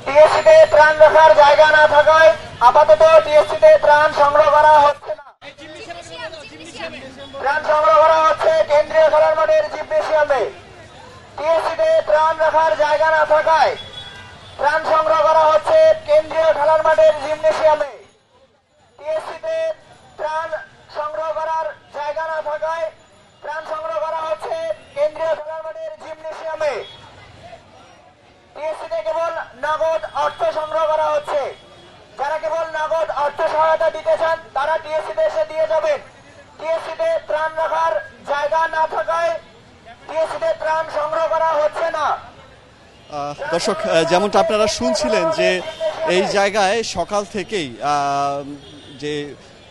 টিএসসিতে ত্রাণ রাখার জায়গা না থাকায় আপাতত টিএসসিতে ত্রাণ সংগ্রহ করা হচ্ছে না। ত্রাণ সংগ্রহ করা হচ্ছে কেন্দ্রীয় খেলার মাঠের জিমনেসিয়ামে। টিএসসিতে ত্রাণ রাখার জায়গা না থাকায় ত্রাণ সংগ্রহ করা হচ্ছে কেন্দ্রীয় খেলার মাঠের জিমনেসিয়ামে। টিএসসিতে ত্রাণ সংগ্রহ করার জায়গা না থাকায় ত্রাণ সংগ্রহ করা হচ্ছে কেন্দ্রীয় খেলার মাঠের জিমনেসিয়ামে। টিএসসিতে কেবল নগদ অর্থ সংগ্রহ করা হচ্ছে। যারা কেবল নগদ অর্থ সহায়তা দিতে চান তারা টিএসসিতে এসে দিয়ে যাবেন। টিএসসিতে ত্রাণ রাখার জায়গা না থাকায় টিএসসিতে ত্রাণ সংগ্রহ করা হচ্ছে না। দর্শক, যেমনটা আপনারা শুনছিলেন যে এই জায়গায় সকাল থেকেই যে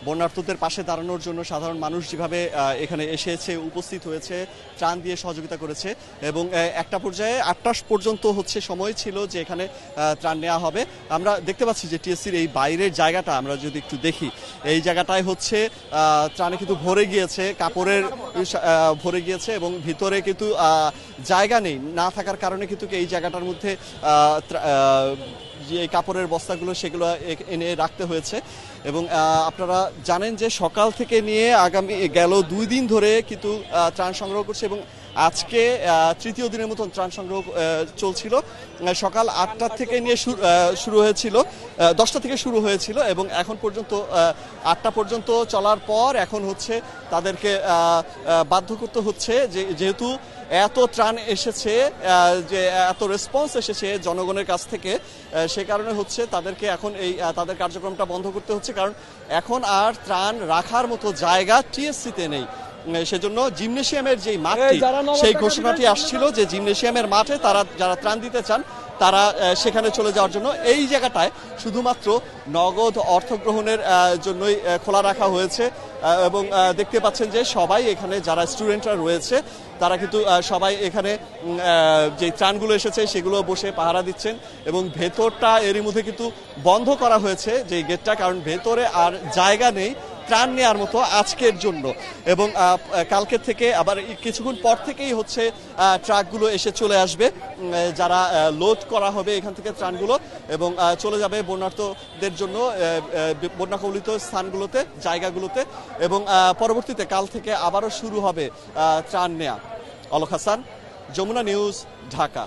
বন্যার্তদের পাশে দাঁড়ানোর জন্য সাধারণ মানুষ যেভাবে এখানে এসেছে, উপস্থিত হয়েছে, ত্রাণ দিয়ে সহযোগিতা করেছে এবং একটা পর্যায়ে ৮টা পর্যন্ত সময় ছিল যে এখানে ত্রাণ নেওয়া হবে। আমরা দেখতে পাচ্ছি যে টিএসসির এই বাইরের জায়গাটা আমরা যদি একটু দেখি, এই জায়গাটায় ত্রাণে কিন্তু ভরে গিয়েছে, কাপড়ের ভরে গিয়েছে এবং ভিতরে কিন্তু জায়গা নেই, না থাকার কারণে কিন্তু এই জায়গাটার মধ্যে যে কাপড়ের বস্তাগুলো সেগুলো এনে রাখতে হয়েছে। এবং আপনারা জানেন যে সকাল থেকে নিয়ে আগামী গেল ২ দিন ধরে কিন্তু ত্রাণ সংগ্রহ করছে এবং আজকে তৃতীয় দিনের মতন ত্রাণ সংগ্রহ চলছিল। সকাল ৮টা থেকে নিয়ে শুরু হয়েছিল, 10টা থেকে শুরু হয়েছিল এবং এখন পর্যন্ত 8টা পর্যন্ত চলার পর এখন তাদেরকে বাধ্য করতে হচ্ছে যেহেতু এত ত্রাণ এসেছে, যে এত রেসপন্স এসেছে জনগণের কাছ থেকে, সে কারণে তাদেরকে এখন তাদের কার্যক্রমটা বন্ধ করতে হচ্ছে, কারণ এখন আর ত্রাণ রাখার মতো জায়গা টিএসসিতে নেই। সেজন্য জিমনেসিয়ামের যে মাঠটি, সেই ঘোষণাটি আসছিল যে জিমনেসিয়ামের মাঠে যারা ত্রাণ দিতে চান তারা সেখানে চলে যাওয়ার জন্য এই জায়গাটায় শুধুমাত্র নগদ অর্থ গ্রহণের জন্যই খোলা রাখা হয়েছে। এবং দেখতে পাচ্ছেন যে সবাই এখানে যারা স্টুডেন্টরা রয়েছে তারা কিন্তু সবাই এখানে যে ত্রাণগুলো এসেছে সেগুলো বসে পাহারা দিচ্ছেন এবং ভেতরটা এরই মধ্যে কিন্তু বন্ধ করা হয়েছে যে গেটটা, কারণ ভেতরে আর জায়গা নেই ত্রাণ নেওয়ার মতো আজকের জন্য। এবং কালকের থেকে আবার কিছুক্ষণ পর থেকেই ট্রাকগুলো এসে চলে আসবে, যারা লোড করা হবে এখান থেকে ত্রাণগুলো এবং চলে যাবে বন্যার্তদের জন্য বন্যা কবলিত স্থানগুলোতে, জায়গাগুলোতে। এবং পরবর্তীতে কাল থেকে আবারও শুরু হবে ত্রাণ নেয়া। অলক হাসান, যমুনা নিউজ, ঢাকা।